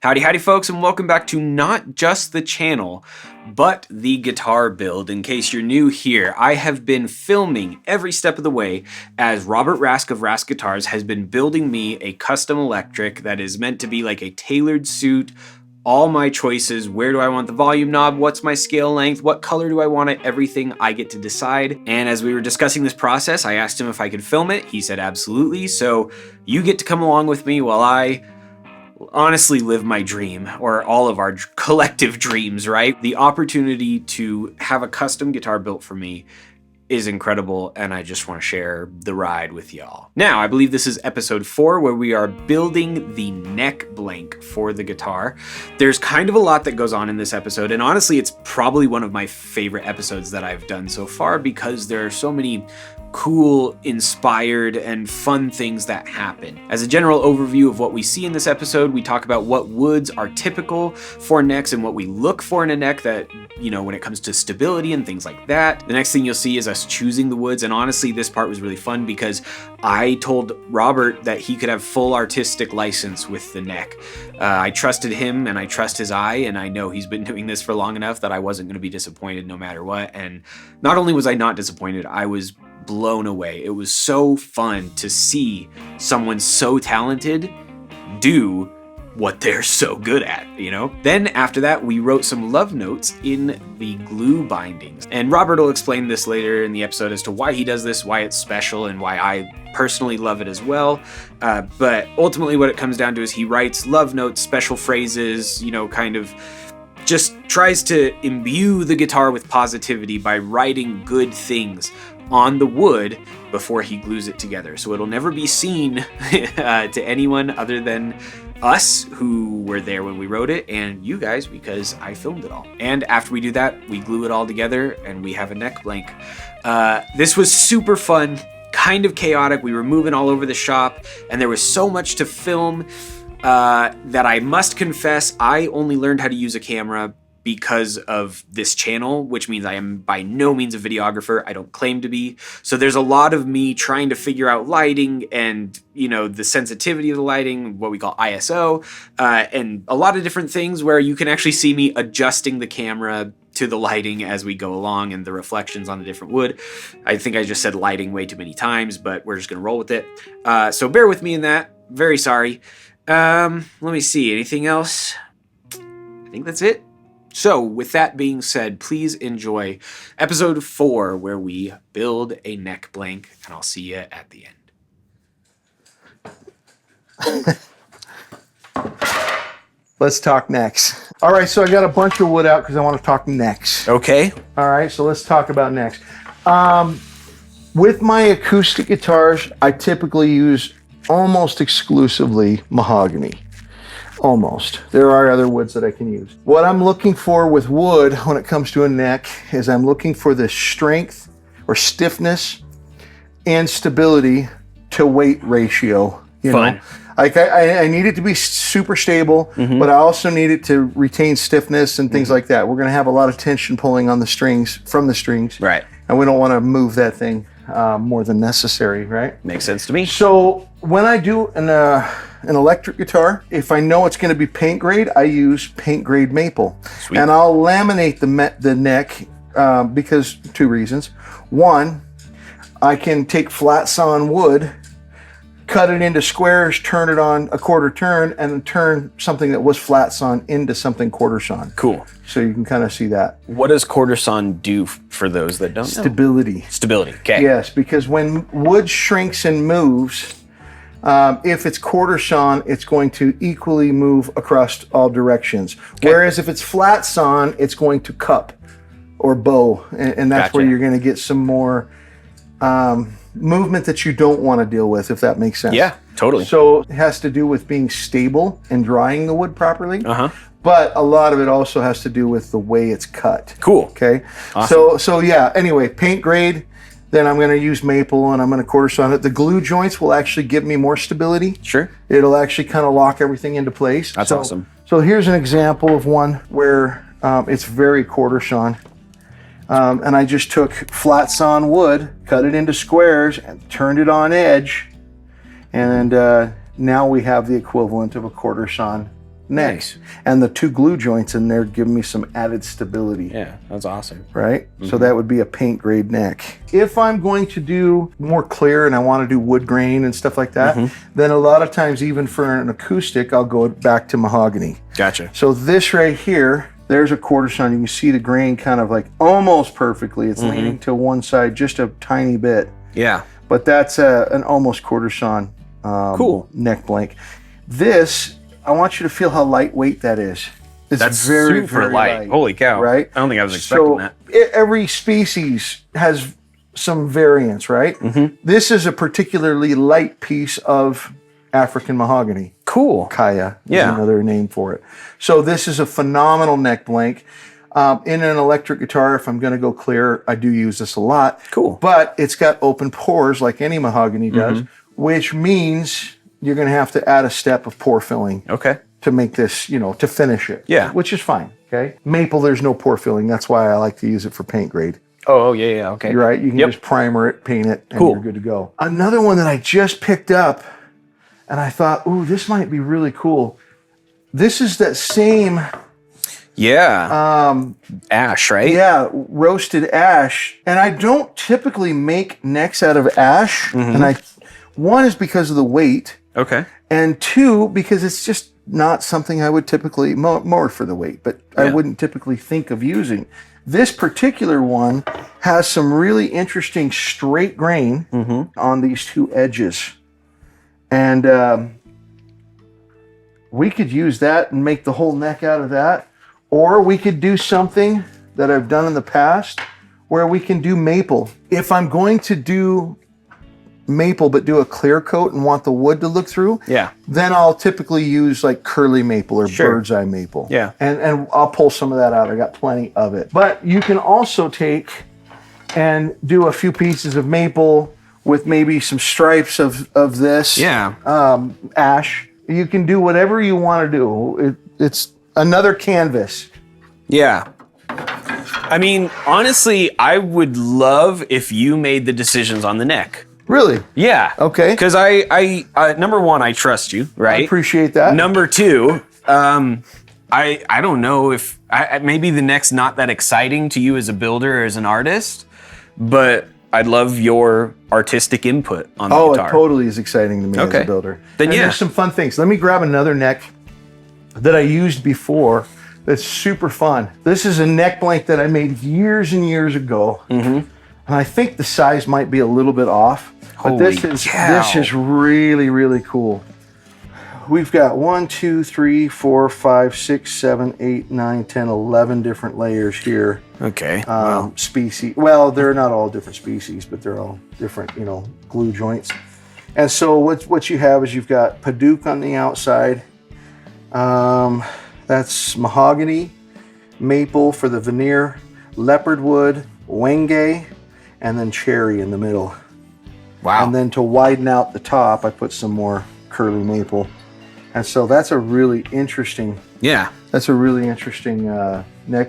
Howdy, howdy folks, and welcome back to not just the channel, but the guitar build. In case you're new here, I have been filming every step of the way as Robert Rask of Rask Guitars has been building me a custom electric that is meant to be like a tailored suit. All my choices, where do I want the volume knob, what's my scale length, what color do I want it, everything I get to decide. And as we were discussing this process, I asked him if I could film it. He said absolutely, so you get to come along with me while I honestly live my dream, or all of our collective dreams, right? The opportunity to have a custom guitar built for me is incredible, and I just want to share the ride with y'all. Now, I believe this is episode 4, where we are building the neck blank for the guitar. There's kind of a lot that goes on in this episode, and honestly, it's probably one of my favorite episodes that I've done so far because there are so many cool, inspired, and fun things that happen. As a general overview of what we see in this episode, we talk about what woods are typical for necks and what we look for in a neck that, you know, when it comes to stability and things like that. The next thing you'll see is us choosing the woods, and honestly, this part was really fun because I told Robert that he could have full artistic license with the neck. I trusted him and I trust his eye, and I know he's been doing this for long enough that I wasn't going to be disappointed no matter what. And not only was I not disappointed, I was blown away. It was so fun to see someone so talented do what they're so good at, you know? Then after that, we wrote some love notes in the glue bindings. And Robert will explain this later in the episode as to why he does this, why it's special, and why I personally love it as well. But ultimately what it comes down to is he writes love notes, special phrases, you know, kind of just tries to imbue the guitar with positivity by writing good things on the wood before he glues it together. So it'll never be seen to anyone other than us who were there when we wrote it, and you guys because I filmed it all. And after we do that, we glue it all together and we have a neck blank. This was super fun, kind of chaotic. We were moving all over the shop and there was so much to film that I must confess I only learned how to use a camera because of this channel, which means I am by no means a videographer. I don't claim to be. So there's a lot of me trying to figure out lighting and, you know, the sensitivity of the lighting, what we call ISO, and a lot of different things where you can actually see me adjusting the camera to the lighting as we go along and the reflections on the different wood. I think I just said lighting way too many times, but we're just gonna roll with it. So bear with me in that. Very sorry. Let me see, anything else? I think that's it. So with that being said, please enjoy episode 4 where we build a neck blank, and I'll see you at the end. Let's talk necks. All right, so I got a bunch of wood out because I want to talk necks. Okay. All right, so let's talk about necks. With my acoustic guitars, I typically use almost exclusively mahogany. Almost. There are other woods that I can use. What I'm looking for with wood when it comes to a neck is I'm looking for the strength or stiffness and stability to weight ratio. You know? Like I need it to be super stable, but I also need it to retain stiffness and things like that. We're going to have a lot of tension pulling on the strings, from the strings. Right. And we don't want to move that thing more than necessary, right? Makes sense to me. So when I do an electric guitar, if I know it's going to be paint grade, I use paint grade maple. Sweet. And I'll laminate the neck because 2 reasons. One, I can take flat sawn wood, cut it into squares, turn it on a quarter turn, and then turn something that was flat sawn into something quarter sawn. Cool. So you can kind of see that. What does quarter sawn do for those that don't know? Stability. Stability, okay. Yes, because when wood shrinks and moves, if it's quarter sawn, it's going to equally move across all directions. Okay. Whereas if it's flat sawn, it's going to cup or bow, and that's Gotcha. where you're going to get some more movement that you don't want to deal with, if that makes sense. Yeah, totally. So it has to do with being stable and drying the wood properly. But a lot of it also has to do with the way it's cut. Cool. Okay. Awesome. So yeah. Anyway, paint grade. Then I'm going to use maple and I'm going to quarter sawn it. The glue joints will actually give me more stability. Sure. It'll actually kind of lock everything into place. That's awesome. So here's an example of one where it's very quarter sawn. And I just took flat sawn wood, cut it into squares, and turned it on edge. And now we have the equivalent of a quarter sawn neck. Nice. And the 2 glue joints in there give me some added stability. Yeah, that's awesome. Right? So that would be a paint grade neck. If I'm going to do more clear and I want to do wood grain and stuff like that, then a lot of times, even for an acoustic, I'll go back to mahogany. Gotcha. So this right here, there's a quarter sawn. You can see the grain kind of like almost perfectly. It's leaning to one side just a tiny bit. Yeah. But that's an almost quarter sawn Cool. neck blank. This, I want you to feel how lightweight that is. It's That's very, super very light. Holy cow. Right? I don't think I was expecting that. Every species has some variance, right? This is a particularly light piece of African mahogany. Cool. Kaya is Yeah. another name for it. So this is a phenomenal neck blank. In an electric guitar, if I'm going to go clear, I do use this a lot. Cool. But it's got open pores like any mahogany does, which means you're going to have to add a step of pore filling Okay. to make this, to finish it. Yeah. Which is fine. Okay. Maple, there's no pore filling. That's why I like to use it for paint grade. Oh, yeah, okay. You're right. You can Yep. just primer it, paint it, and Cool. you're good to go. Another one that I just picked up, and I thought, ooh, this might be really cool. This is that same, Yeah. Ash, right? roasted ash. And I don't typically make necks out of ash. And one is because of the weight, Okay. and 2, because it's just not something I would typically, more for the weight, but I wouldn't typically think of using. This particular one has some really interesting straight grain on these 2 edges. And we could use that and make the whole neck out of that. Or we could do something that I've done in the past where we can do maple. If I'm going to do maple but do a clear coat and want the wood to look through, then I'll typically use like curly maple or bird's eye maple. Yeah. And I'll pull some of that out. I got plenty of it. But you can also take and do a few pieces of maple with maybe some stripes of this ash. You can do whatever you want to do. It's another canvas. Yeah. I mean, honestly, I would love if you made the decisions on the neck. Really? Yeah. Okay. Because I number one, I trust you, right? I appreciate that. Number 2, I don't know if maybe the neck's not that exciting to you as a builder or as an artist, but I'd love your artistic input on the guitar. It totally is exciting to me as a builder. Then and there's some fun things. Let me grab another neck that I used before that's super fun. This is a neck blank that I made years and years ago. And I think the size might be a little bit off. But this is really, really cool. We've got 1, 2, 3, 4, 5, 6, 7, 8, 9, 10, 11 different layers here. Okay. Species. Well, they're not all different species, but they're all different, glue joints. And so what you have is you've got Padauk on the outside. That's mahogany, maple for the veneer, leopard wood, wenge, and then cherry in the middle. Wow. And then to widen out the top, I put some more curly maple. And so that's a really interesting neck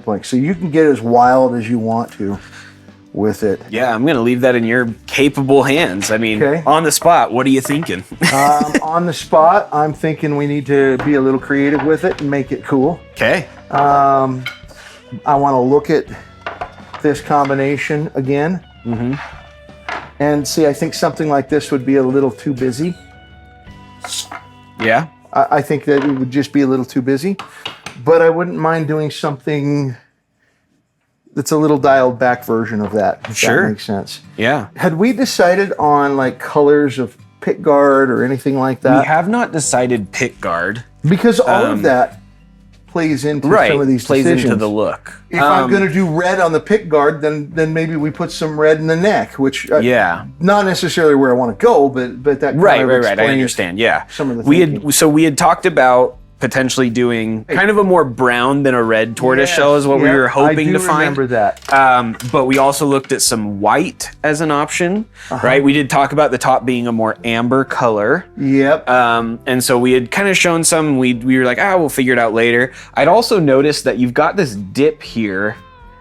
blank. So you can get as wild as you want to with it. Yeah, I'm going to leave that in your capable hands. I mean, on the spot, what are you thinking? On the spot, I'm thinking we need to be a little creative with it and make it cool. Okay. I want to look at this combination again. And see, I think something like this would be a little too busy. Yeah. I think that it would just be a little too busy, but I wouldn't mind doing something that's a little dialed back version of that. If that makes sense. Yeah. Had we decided on like colors of pick guard or anything like that? We have not decided pick guard. Because all of that plays into some of these plays decisions. into the look. If I'm going to do red on the pick guard, then maybe we put some red in the neck, which not necessarily where I want to go, but that kind of right. I understand. Yeah, some of the we had talked about potentially doing kind of a more brown than a red tortoiseshell is what we were hoping to find. I remember that. But we also looked at some white as an option, right? We did talk about the top being a more amber color. Yep. And so we had kind of shown some, we were like, we'll figure it out later. I'd also noticed that you've got this dip here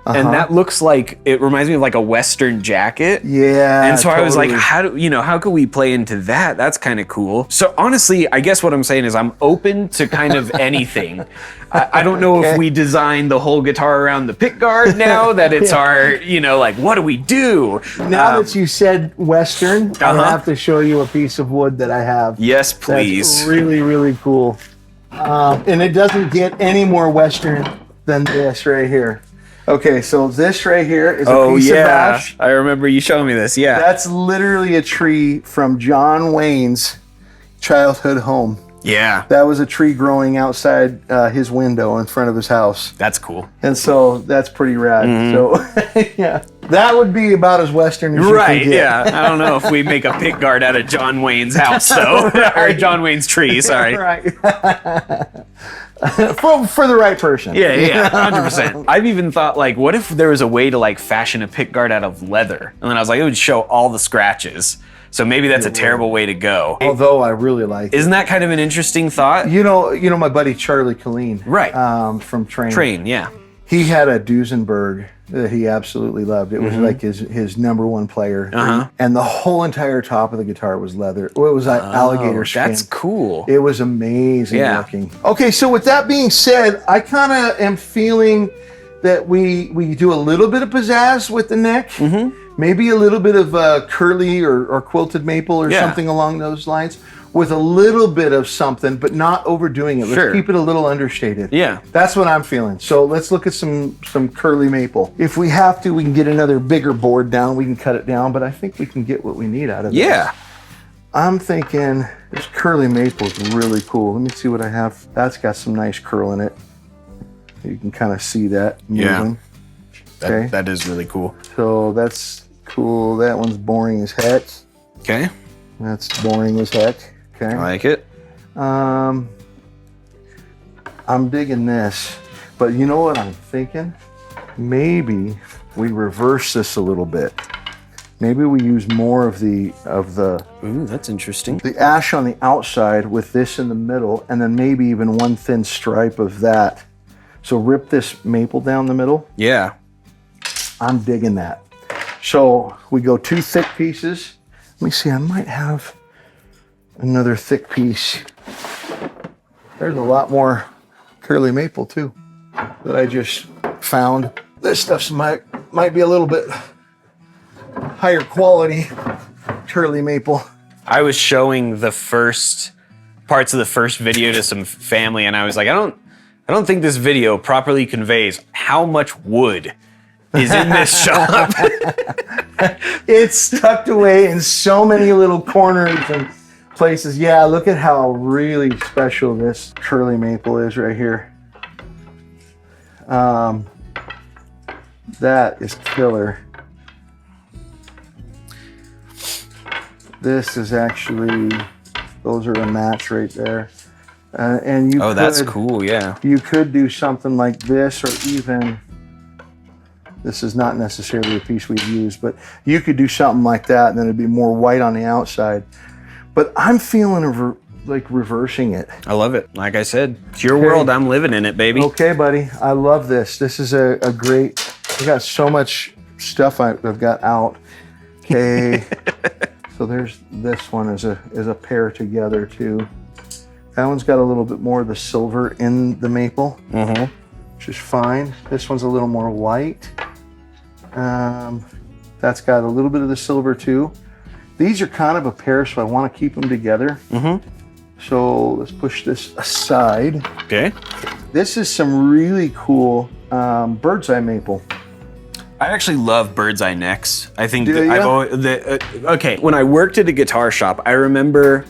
And that looks like, it reminds me of like a Western jacket. Yeah. And so I was like, totally. how could we play into that? That's kind of cool. So honestly, I guess what I'm saying is I'm open to kind of anything. I don't know if we design the whole guitar around the pick guard now that it's our, like, what do we do? Now that you said Western, I have to show you a piece of wood that I have. Yes, please. That's really, really cool. And it doesn't get any more Western than this right here. Okay, so this right here is a piece of ash. I remember you showing me this, yeah. That's literally a tree from John Wayne's childhood home. Yeah. That was a tree growing outside his window in front of his house. That's cool. And so that's pretty rad. So, yeah. That would be about as Western as you can get. Yeah. I don't know if we make a pick guard out of John Wayne's house, though. Or John Wayne's tree, sorry. Right. for the right person. Yeah, 100%. I've even thought, like, what if there was a way to, like, fashion a pick guard out of leather? And then I was like, it would show all the scratches. So maybe that's a terrible way to go. Although I really like it. Isn't that kind of an interesting thought? You know my buddy Charlie Colleen. Right. From Train. Train, yeah. He had a Duesenberg that he absolutely loved. It was like his #1 player. And the whole entire top of the guitar was leather. Well, it was alligator skin. That's cool. It was amazing looking. Okay, so with that being said, I kind of am feeling that we do a little bit of pizzazz with the neck. Maybe a little bit of curly or quilted maple or something along those lines, with a little bit of something, but not overdoing it. Let's keep it a little understated. Yeah. That's what I'm feeling. So let's look at some curly maple. If we have to, we can get another bigger board down. We can cut it down, but I think we can get what we need out of it. Yeah. I'm thinking this curly maple is really cool. Let me see what I have. That's got some nice curl in it. You can kind of see that moving. Yeah. That is really cool. So that's cool. That one's boring as heck. Okay. That's boring as heck. Okay. I like it. I'm digging this, but you know what I'm thinking? Maybe we reverse this a little bit. Maybe we use more of the Ooh, that's interesting. the ash on the outside with this in the middle, and then maybe even one thin stripe of that. So rip this maple down the middle. Yeah. I'm digging that. So we go 2 thick pieces. Let me see, I might have another thick piece. There's a lot more curly maple too that I just found. This stuff's might be a little bit higher quality curly maple. I was showing the first parts of the first video to some family, and I was like, I don't think this video properly conveys how much wood is in this shop. It's tucked away in so many little corners and places. Yeah, look at how really special this curly maple is right here. That is killer. This is actually, those are a match right there. And you that's cool, yeah. You could do something like this, or even, this is not necessarily a piece we'd use, but you could do something like that, and then it'd be more white on the outside. But I'm feeling like reversing it. I love it. Like I said, it's your world. I'm living in it, baby. Okay, buddy. I love this. This is a great, I got so much stuff I've got out. Okay. So there's this one as a pair together too. That one's got a little bit more of the silver in the maple, which is fine. This one's a little more white. That's got a little bit of the silver too. These are kind of a pair, so I want to keep them together. So let's push this aside. Okay. This is some really cool bird's eye maple. I actually love bird's eye necks. I think Do that ya? I've always, okay, when I worked at a guitar shop, I remember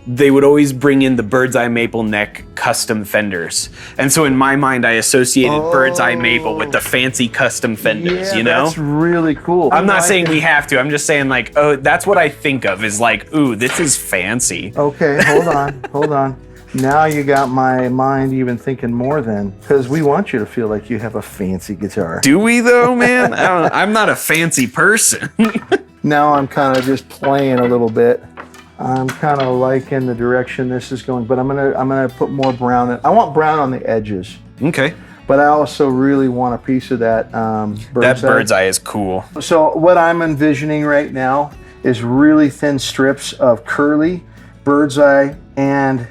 they would always bring in the bird's eye maple neck custom fenders. And so in my mind, I associated bird's eye maple with the fancy custom fenders, you know? That's really cool. I'm not saying we have to. I'm just saying, like, oh, that's what I think of is like, ooh, this is fancy. Okay, hold on, hold on. Now you got my mind even thinking more then, because we want you to feel like you have a fancy guitar. Do we though, man? I'm not a fancy person. Now I'm kind of just playing a little bit. I'm kind of liking the direction this is going, but I'm gonna put more brown in. I want brown on the edges. Okay. but I also really want a piece of that That bird's eye is cool. So what I'm envisioning right now is really thin strips of curly, bird's eye, and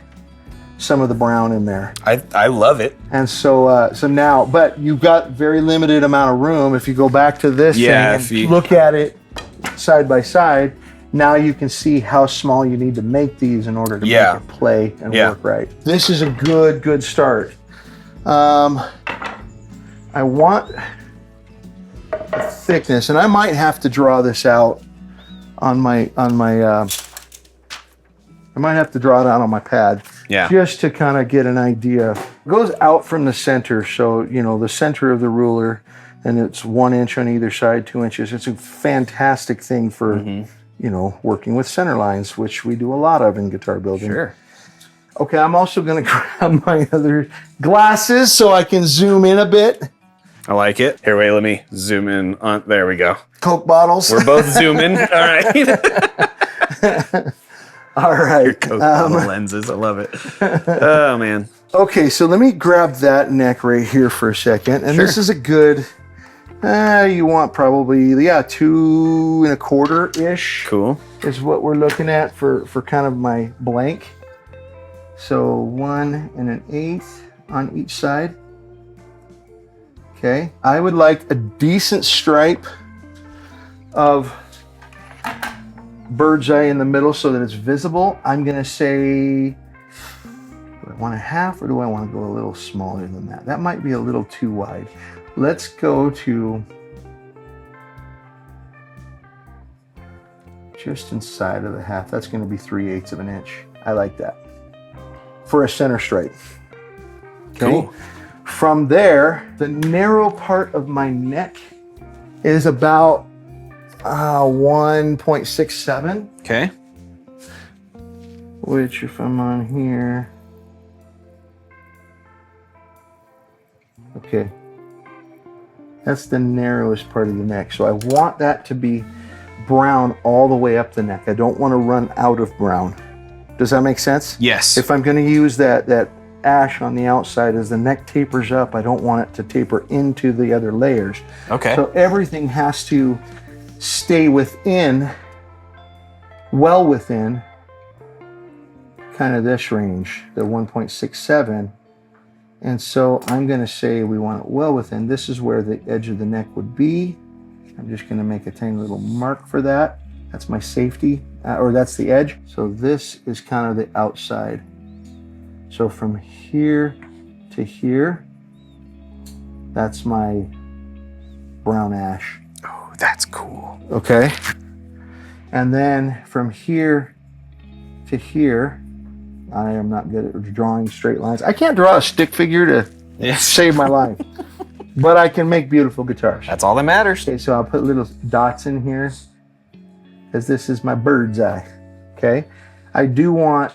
some of the brown in there. I love it. And so now, but you've got very limited amount of room. If you go back to this thing and look at it side by side, now you can see how small you need to make these in order to make it play and work right. This is a good start. I want a thickness, and I might have to draw this out on my I might have to draw it out on my pad, just to kind of get an idea. It goes out from the center, so you know the center of the ruler, and it's 1 inch on either side, 2 inches. It's a fantastic thing for you know, working with center lines, which we do a lot of in guitar building. Sure. Okay, I'm also going to grab my other glasses so I can zoom in a bit. I like it. Here, wait, let me zoom in on. There we go. Coke bottles. We're both zooming. All right. All right. Your Coke bottle lenses. I love it. Oh, man. Okay, so let me grab that neck right here for a second. And this is a good, you want probably, 2 1/4-ish. Cool. Is what we're looking at for kind of my blank. So 1 1/8 on each side. Okay, I would like a decent stripe of bird's eye in the middle so that it's visible. I'm gonna say, do I want a half or do I want to go a little smaller than that? That might be a little too wide. Let's go to just inside of the half. That's gonna be 3/8 of an inch. I like that for a center stripe. Okay. Cool. From there, the narrow part of my neck is about 1.67. Okay. Which, if I'm on here, okay, that's the narrowest part of the neck. So I want that to be brown all the way up the neck. I don't want to run out of brown. Does that make sense? Yes. If I'm going to use that ash on the outside, as the neck tapers up, I don't want it to taper into the other layers. Okay. So everything has to stay within, well within, kind of this range, the 1.67. And so I'm going to say we want it well within. This is where the edge of the neck would be. I'm just going to make a tiny little mark for that. That's my safety, or that's the edge. So this is kind of the outside. So from here to here, that's my brown ash. Oh, that's cool. Okay. And then from here to here, I am not good at drawing straight lines. I can't draw a stick figure to save my life, but I can make beautiful guitars. That's all that matters. Okay, so I'll put little dots in here, because this is my bird's eye. Okay. I do want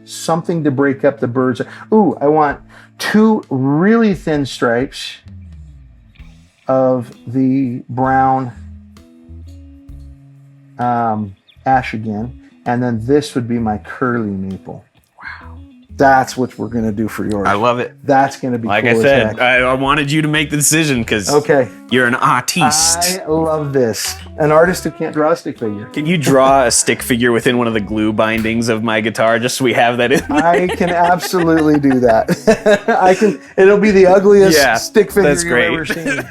something to break up the bird's eye. Ooh, I want 2 really thin stripes of the brown ash again, and then this would be my curly maple. Wow. That's what we're gonna do for yours. I love it. That's gonna be like cool I as said. heck. I wanted you to make the decision because you're an artiste. I love this. An artist who can't draw a stick figure. Can you draw a stick figure within one of the glue bindings of my guitar just so we have that in there? I can absolutely do that. I can. It'll be the ugliest stick figure that's great. you've ever seen.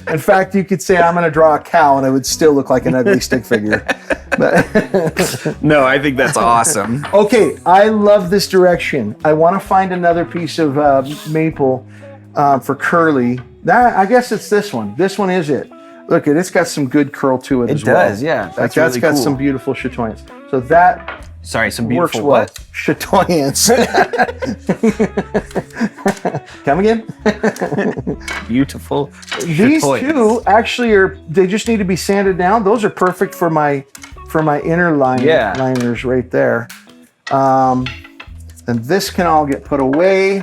In fact, you could say I'm going to draw a cow, and it would still look like an ugly stick figure. But no, I think that's awesome. Okay, I love this direction. I want to find another piece of maple for curly. I guess it's this one. This one is it. Look, it's got some good curl to it as well. It does, yeah. That's really got some beautiful chatoyance. So that some works beautiful well. what? Chatoyance. Come again? Beautiful. These chatoyance. 2 actually they just need to be sanded down. Those are perfect for my inner liners right there. And this can all get put away.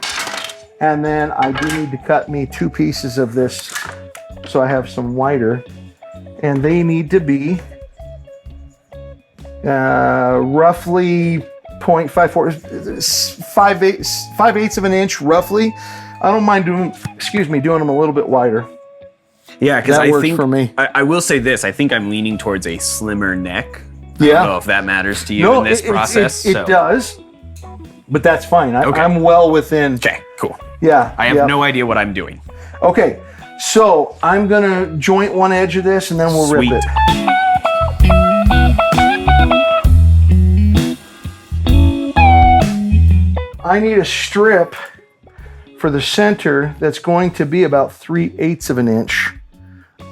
And then I do need to cut me 2 pieces of this so I have some whiter. And they need to be roughly 0.54, 5/8 of an inch roughly. I don't mind doing them a little bit wider. Yeah, because That I works think for me. I will say this. I think I'm leaning towards a slimmer neck. I Yeah. don't know if that matters to you in this process. It does, but that's fine. Okay. I'm well within. Okay, cool. Yeah. I have no idea what I'm doing. Okay, so I'm gonna joint one edge of this and then we'll Sweet. rip it. I need a strip for the center that's going to be about 3/8 of an inch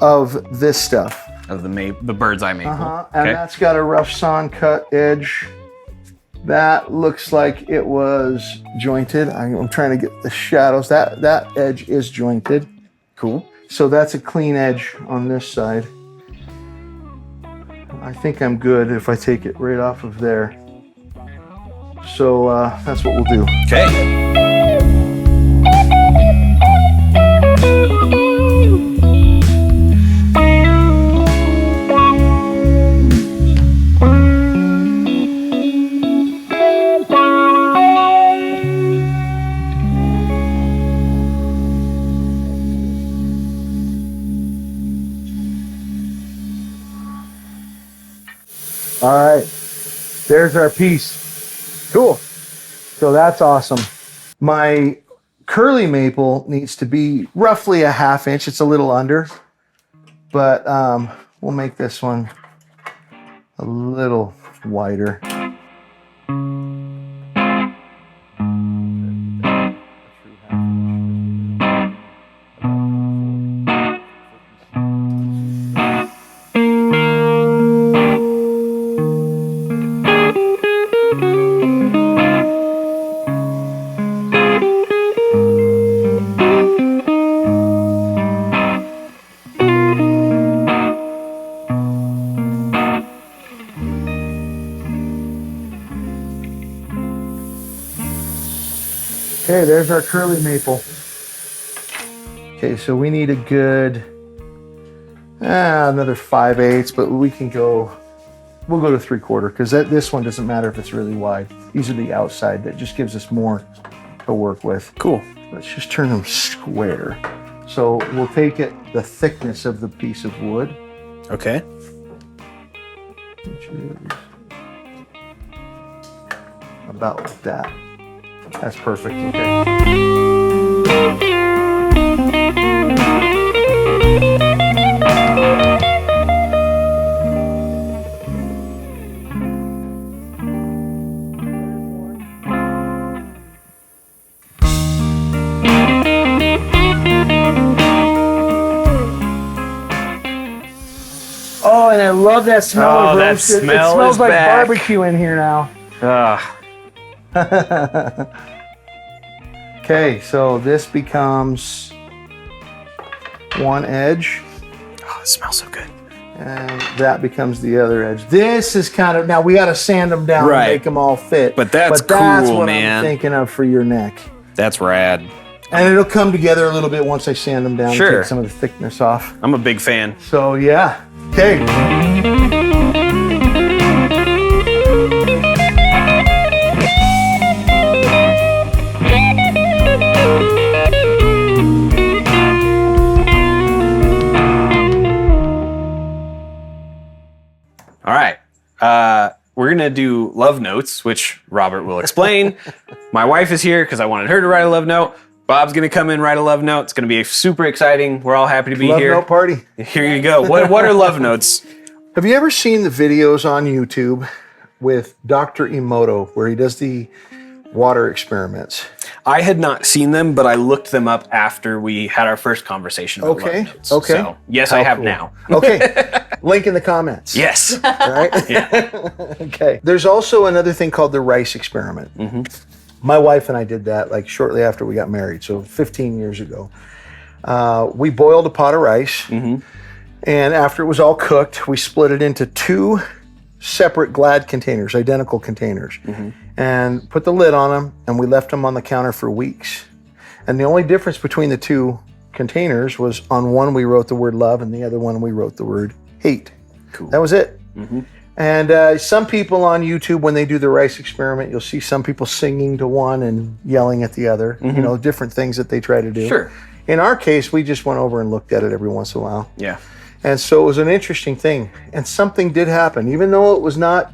of this stuff. Of the bird's eye maple. And Okay. that's got a rough sawn cut edge. That looks like it was jointed. I'm trying to get the shadows. That edge is jointed. Cool. So that's a clean edge on this side. I think I'm good if I take it right off of there. So that's what we'll do. Okay. All right, there's our piece. Cool. So that's awesome. My curly maple needs to be roughly a 1/2 inch. It's a little under, but we'll make this one a little wider. Okay, there's our curly maple. Okay, so we need a good, another 5/8, but we'll go to 3/4 because this one doesn't matter if it's really wide. These are the outside that just gives us more to work with. Cool. Let's just turn them square. So we'll take the thickness of the piece of wood, Okay. which is about like that. That's perfect. Okay. Oh, and I love that smell Oh, of that roasted. smell It smells is like back. barbecue in here now. Okay, so this becomes one edge, Oh, it smells so good. and that becomes the other edge. This is kind of, now we got to sand them down Right. and make them all fit. But that's that's cool, what man. I'm thinking of for your neck. That's rad. And it'll come together a little bit once I sand them down Sure. and take some of the thickness off. I'm a big fan. So yeah, okay. All right. We're going to do love notes, which Robert will explain. My wife is here because I wanted her to write a love note. Bob's going to come in, write a love note. It's going to be super exciting. We're all happy to be Love here. note party. Here you go. What are love notes? Have you ever seen the videos on YouTube with Dr. Emoto where he does the water experiments? I had not seen them, but I looked them up after we had our first conversation about Okay, love notes. okay. So, yes, How I have cool. now. Okay, link in the comments. Yes. All right? Okay. There's also another thing called the rice experiment. Mm-hmm. My wife and I did that like shortly after we got married, so 15 years ago. We boiled a pot of rice, Mm-hmm. and after it was all cooked, we split it into 2 separate Glad containers, identical containers, and put the lid on them, and we left them on the counter for weeks. And the only difference between the 2 containers was on one we wrote the word love, and the other one we wrote the word hate. Cool. That was it. And some people on YouTube, when they do the rice experiment, you'll see some people singing to one and yelling at the other. You know, different things that they try to do. Sure. In our case, we just went over and looked at it every once in a while. Yeah. And so it was an interesting thing. And something did happen. Even though it was not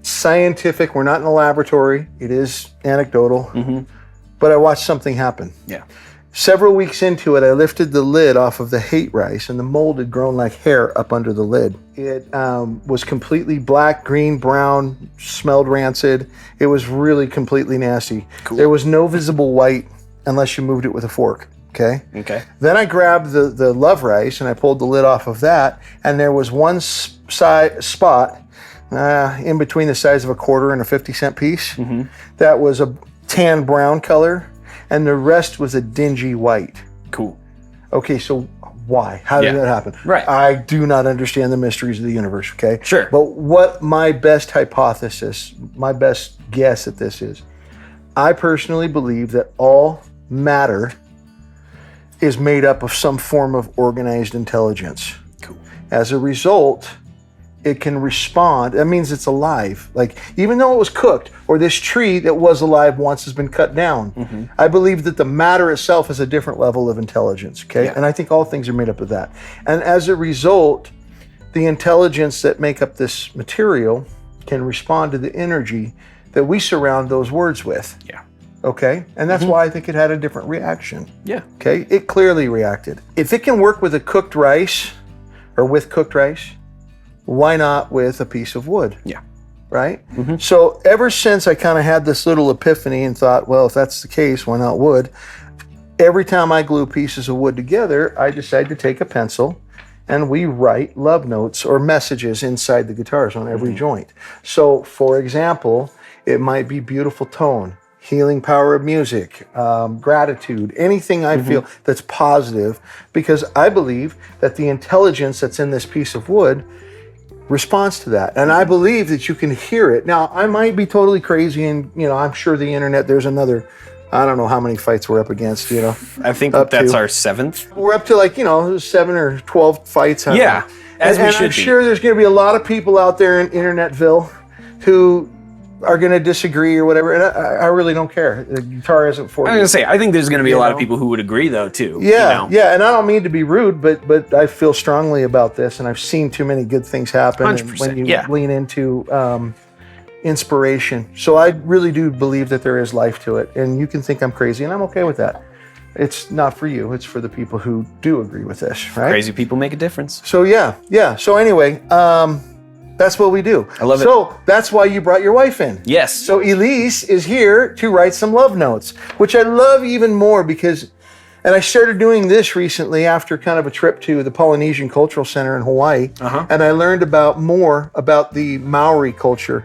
scientific, we're not in a laboratory, it is anecdotal, but I watched something happen. Yeah. Several weeks into it, I lifted the lid off of the hate rice, and the mold had grown like hair up under the lid. It was completely black, green, brown, smelled rancid. It was really completely nasty. Cool. There was no visible white unless you moved it with a fork. Okay. Then I grabbed the love rice and I pulled the lid off of that, and there was one spot in between the size of a quarter and a 50-cent piece that was a tan brown color, and the rest was a dingy white. Cool. Okay, so why? How did that happen? Right. I do not understand the mysteries of the universe, okay? Sure. But what my best hypothesis, my best guess at this is, I personally believe that all matter is made up of some form of organized intelligence. Cool. As a result, it can respond. That means it's alive. Like, even though it was cooked, or this tree that was alive once has been cut down, I believe that the matter itself has a different level of intelligence, okay? Yeah. And I think all things are made up of that. And as a result, the intelligence that make up this material can respond to the energy that we surround those words with. Yeah. Okay? And that's why I think it had a different reaction. Yeah. Okay? It clearly reacted. If it can work with a cooked rice, or with cooked rice, why not with a piece of wood? Yeah. Right? So ever since I kind of had this little epiphany and thought, well, if that's the case, why not wood? Every time I glue pieces of wood together, I decide to take a pencil and we write love notes or messages inside the guitars on every joint. So, for example, it might be beautiful tone, healing power of music, gratitude, anything I feel that's positive, because I believe that the intelligence that's in this piece of wood responds to that. And I believe that you can hear it. Now, I might be totally crazy, and, you know, I'm sure the internet, there's another, I don't know how many fights we're up against, you know. I think Up that's to- our 7th. We're up to, like, you know, 7 or 12 fights. I don't Yeah, know. as we and should I'm be. sure there's going to be a lot of people out there in Internetville who are going to disagree or whatever, and I really don't care. The guitar isn't for I was you. gonna say, I think there's gonna be a You lot of know? people who would agree, though, too. Yeah, you know? yeah, and I don't mean to be rude, but I feel strongly about this, and I've seen too many good things happen. And 100%, when you yeah. lean into inspiration, so I really do believe that there is life to it, and you can think I'm crazy, and I'm okay with that. It's not for you; it's for the people who do agree with this, right? Crazy people make a difference. So yeah. So anyway, that's what we do. I love it. So that's why you brought your wife in. Yes. So Elise is here to write some love notes, which I love even more because, and I started doing this recently after kind of a trip to the Polynesian Cultural Center in Hawaii, and I learned more about the Maori culture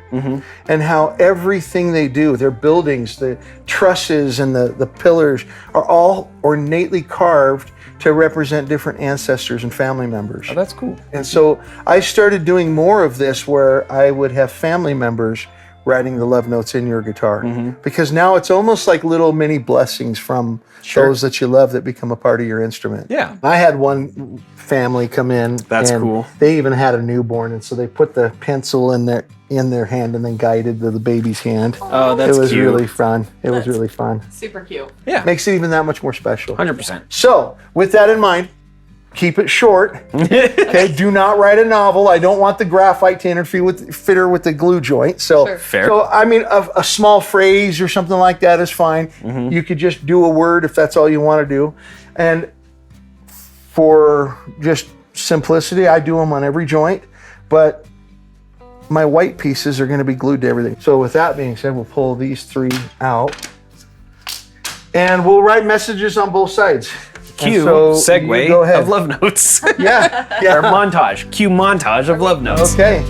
and how everything they do, their buildings, the trusses and the pillars are all ornately carved to represent different ancestors and family members. Oh, that's cool. And so I started doing more of this where I would have family members writing the love notes in your guitar. Because now it's almost like little mini blessings from those that you love that become a part of your instrument. Yeah. I had one family come in. That's and cool. They even had a newborn, and so they put the pencil in their hand and then guided the baby's hand. Oh, that's It was cute. really fun. It was really fun. Super cute. Yeah. Makes it even that much more special. 100%. So, with that in mind, keep it short. Okay, do not write a novel. I don't want the graphite to interfere with the glue joint. So, Sure. Fair. so I mean, a small phrase or something like that is fine. You could just do a word if that's all you want to do. And for just simplicity, I do them on every joint, but my white pieces are going to be glued to everything. So with that being said, we'll pull these 3 out and we'll write messages on both sides. Cue And so segue you go ahead. of love notes. Yeah. Or montage. Cue montage of love notes. Okay.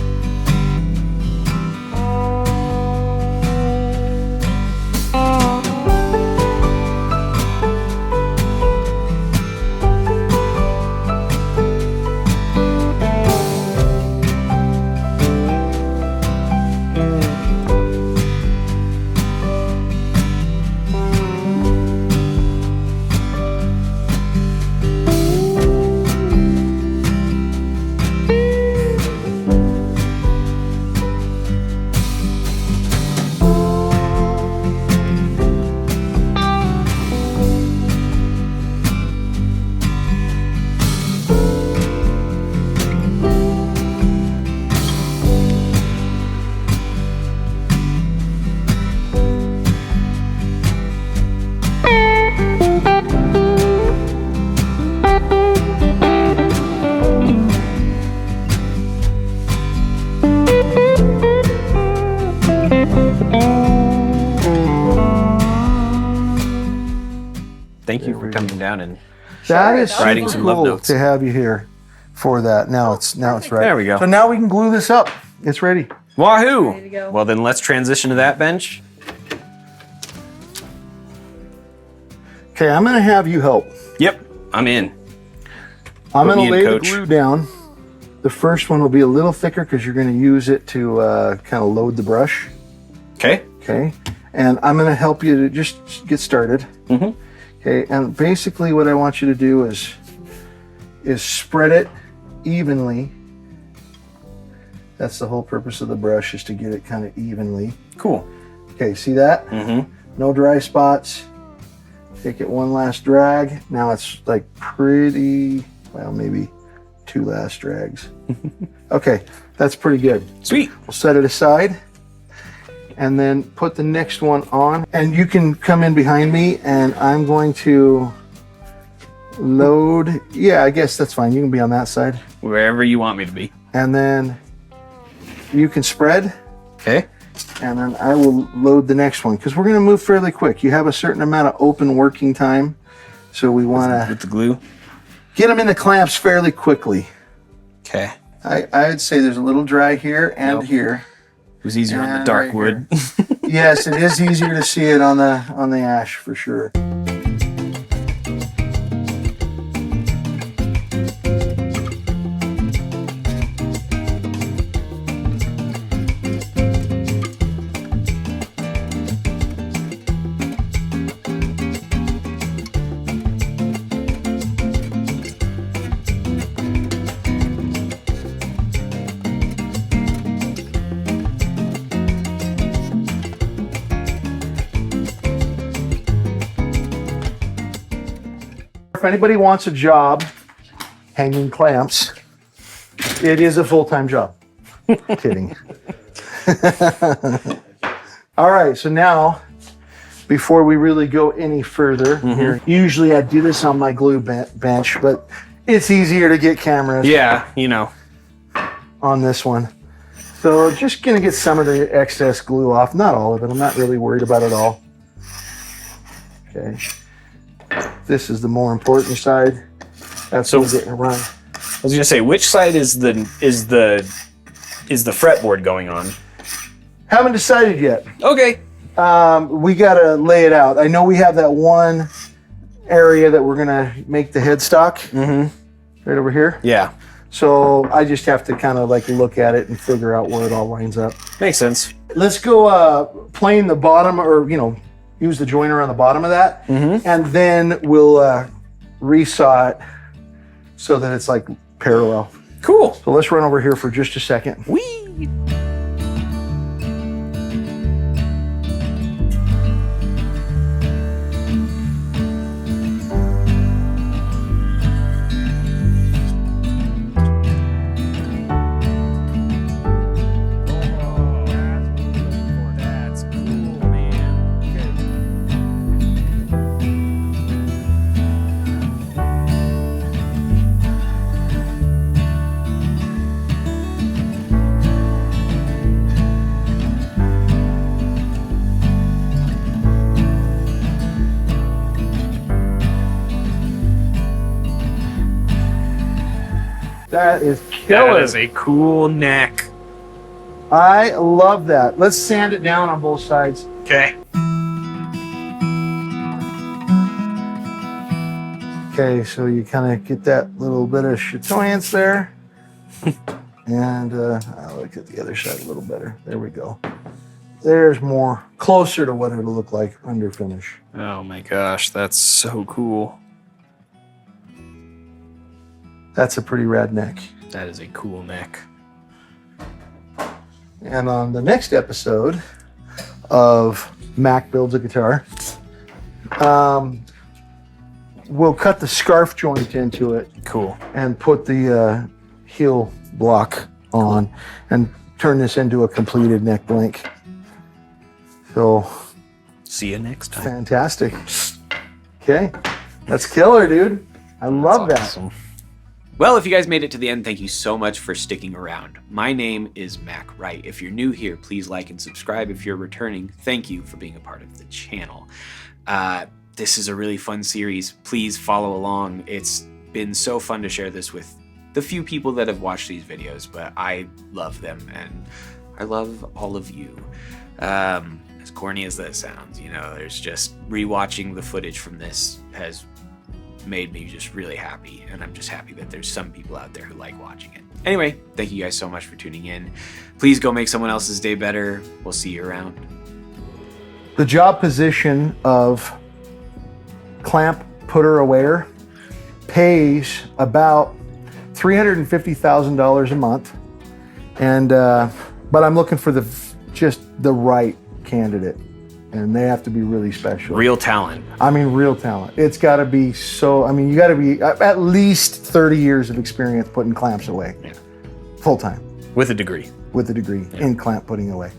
Thank you for coming down and That is writing super some love cool notes. to have you here for that. Now it's right. There we go. So now we can glue this up. It's ready. Wahoo! Ready to go. Well, then let's transition to that bench. Okay, I'm gonna have you help. Yep, I'm in. I'm Put me gonna in, lay the coach. glue down. The first one will be a little thicker because you're gonna use it to kind of load the brush. Okay. Okay, and I'm gonna help you to just get started. Mm-hmm. Okay, and basically what I want you to do is spread it evenly. That's the whole purpose of the brush, is to get it kind of evenly. Cool. Okay, see that? Mm-hmm. No dry spots. Take it one last drag. Now it's like pretty, well, maybe 2 last drags. Okay, that's pretty good. Sweet. We'll set it aside and then put the next one on. And you can come in behind me and I'm going to load. Yeah, I guess that's fine. You can be on that side. Wherever you want me to be. And then you can spread. Okay. And then I will load the next one because we're going to move fairly quick. You have a certain amount of open working time. So we want to With the glue. get them in the clamps fairly quickly. Okay. I'd say there's a little dry here and Yep. here. It was easier on the And dark right wood. Yes, it is easier to see it on the ash for sure. If anybody wants a job hanging clamps, it is a full-time job. Kidding. All right, so now, before we really go any further here, usually I do this on my glue bench, but it's easier to get cameras Yeah, you know. on this one. So just gonna get some of the excess glue off, not all of it. I'm not really worried about it all. Okay. This is the more important side. That's So- what's getting run. I was gonna say, which side is the fretboard going on? Haven't decided yet. Okay. We gotta lay it out. I know we have that one area that we're gonna make the headstock Mm-hmm. right over here. Yeah. So I just have to kind of like look at it and figure out where it all lines up. Makes sense. Let's go plane the bottom, or use the joiner on the bottom of that, and then we'll resaw it so that it's like parallel. Cool. So let's run over here for just a second. Whee! That's cool, man. That is That killer. is a cool neck. I love that. Let's sand it down on both sides. Okay. Okay, so you kind of get that little bit of chatoyance there. And I'll look at the other side a little better. There we go. There's more, closer to what it'll look like under finish. Oh my gosh, that's so cool. That's a pretty rad neck. That is a cool neck. And on the next episode of Mac Builds a Guitar, we'll cut the scarf joint into it Cool. and put the heel block on and turn this into a completed neck blank. So See you next time. fantastic. Okay, that's killer, dude. I love that. Awesome. Well, if you guys made it to the end, thank you so much for sticking around. My name is Mac Wright. If you're new here, please like and subscribe. If you're returning, thank you for being a part of the channel. this is a really fun series. Please follow along. It's been so fun to share this with the few people that have watched these videos, but I love them and I love all of you. As corny as that sounds, you know, there's just rewatching the footage from this has made me just really happy, and I'm just happy that there's some people out there who like watching it. Anyway, thank you guys so much for tuning in. Please go make someone else's day better. We'll see you around. The job position of clamp putter awayer pays about $350,000 a month, and but I'm looking for just the right candidate, and they have to be really special. Real talent. I mean, real talent. It's got to be so. I mean, you got to be at least 30 years of experience putting clamps away, full time, With a degree. with a degree in clamp putting away.